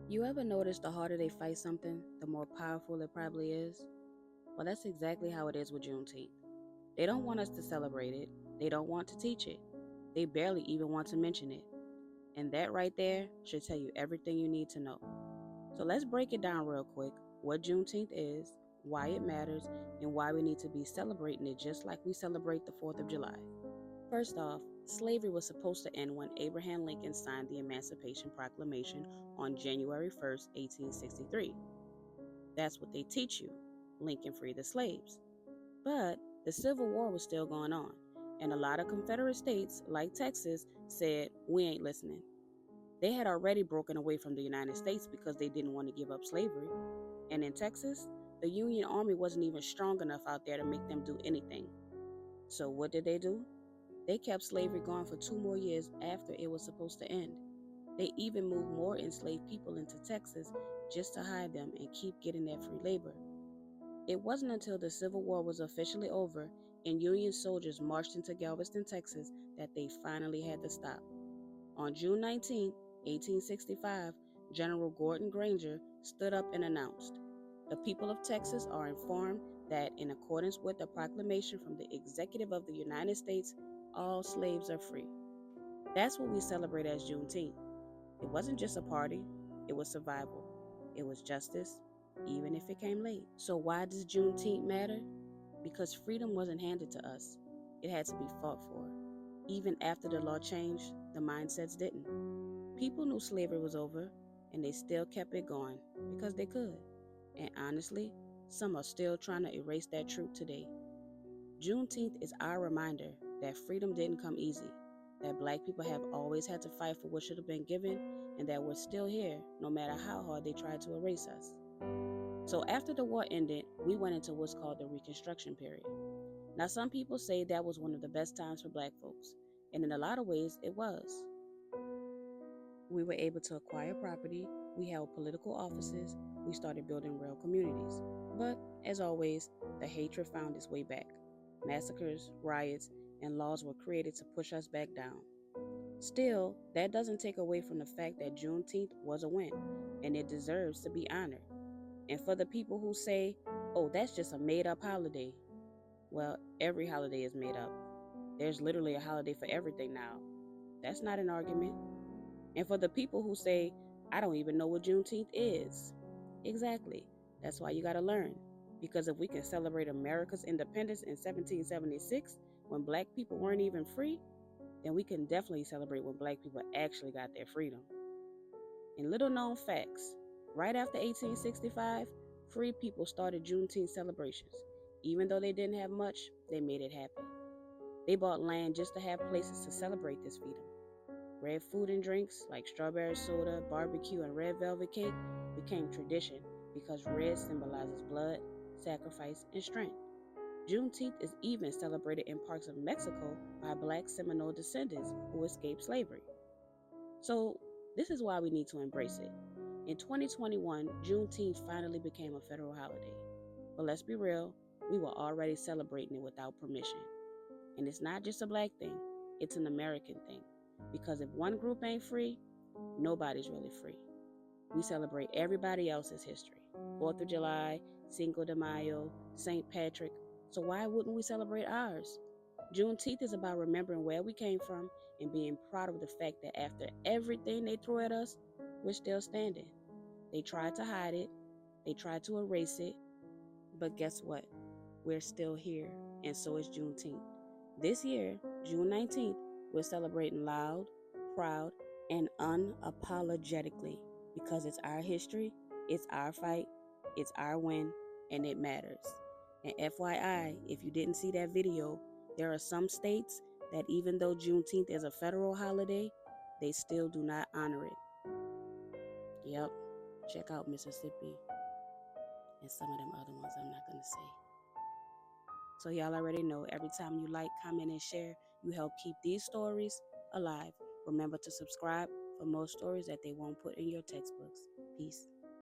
You ever notice the harder they fight something, the more powerful it probably is? Well, that's exactly how it is with Juneteenth. They don't want us to celebrate it, they don't want to teach it, they barely even want to mention it. And that right there should tell you everything you need to know. So let's break it down real quick what Juneteenth is, why it matters, and why we need to be celebrating it just like we celebrate the 4th of July. First off, slavery was supposed to end when Abraham Lincoln signed the Emancipation Proclamation on January 1st, 1863. That's what they teach you. Lincoln freed the slaves. But the Civil War was still going on, and a lot of Confederate states, like Texas, said, "We ain't listening." They had already broken away from the United States because they didn't want to give up slavery. And in Texas, the Union Army wasn't even strong enough out there to make them do anything. So what did they do? They kept slavery going for 2 more years after it was supposed to end. They even moved more enslaved people into Texas just to hide them and keep getting their free labor. It wasn't until the Civil War was officially over and Union soldiers marched into Galveston, Texas, that they finally had to stop. On June 19, 1865, General Gordon Granger stood up and announced, "The people of Texas are informed that, in accordance with the proclamation from the Executive of the United States, all slaves are free." That's what we celebrate as Juneteenth. It wasn't just a party, it was survival. It was justice, even if it came late. So why does Juneteenth matter? Because freedom wasn't handed to us. It had to be fought for. Even after the law changed, the mindsets didn't. People knew slavery was over, and they still kept it going because they could. And honestly, some are still trying to erase that truth today. Juneteenth is our reminder that freedom didn't come easy, that Black people have always had to fight for what should have been given, and that we're still here no matter how hard they tried to erase us. So after the war ended, we went into what's called the Reconstruction period. Now, some people say that was one of the best times for Black folks, and in a lot of ways, it was. We were able to acquire property, we held political offices, we started building real communities. But, as always, the hatred found its way back. Massacres, riots, and laws were created to push us back down. Still, that doesn't take away from the fact that Juneteenth was a win, and it deserves to be honored. And for the people who say, "Oh, that's just a made up holiday," well, every holiday is made up. There's literally a holiday for everything now. That's not an argument. And for the people who say, "I don't even know what Juneteenth is," exactly. That's why you gotta learn. Because if we can celebrate America's independence in 1776 when Black people weren't even free, then we can definitely celebrate when Black people actually got their freedom. In little known facts, right after 1865, free people started Juneteenth celebrations. Even though they didn't have much, they made it happen. They bought land just to have places to celebrate this freedom. Red food and drinks like strawberry soda, barbecue, and red velvet cake became tradition because red symbolizes blood, sacrifice, and strength. Juneteenth is even celebrated in parts of Mexico by Black Seminole descendants who escaped slavery. So, this is why we need to embrace it. In 2021, Juneteenth finally became a federal holiday. But let's be real, we were already celebrating it without permission. And it's not just a Black thing, it's an American thing. Because if one group ain't free, nobody's really free. We celebrate everybody else's history. 4th of July, Cinco de Mayo, St. Patrick. So why wouldn't we celebrate ours? Juneteenth is about remembering where we came from and being proud of the fact that after everything they threw at us, we're still standing. They tried to hide it, they tried to erase it, but guess what? We're still here, and so is Juneteenth. This year, June 19th, we're celebrating loud, proud, and unapologetically because it's our history, it's our fight, it's our win, and it matters. And FYI, if you didn't see that video, there are some states that even though Juneteenth is a federal holiday, they still do not honor it. Yep, check out Mississippi and some of them other ones I'm not going to say. So y'all already know, every time you like, comment, and share, you help keep these stories alive. Remember to subscribe for more stories that they won't put in your textbooks. Peace.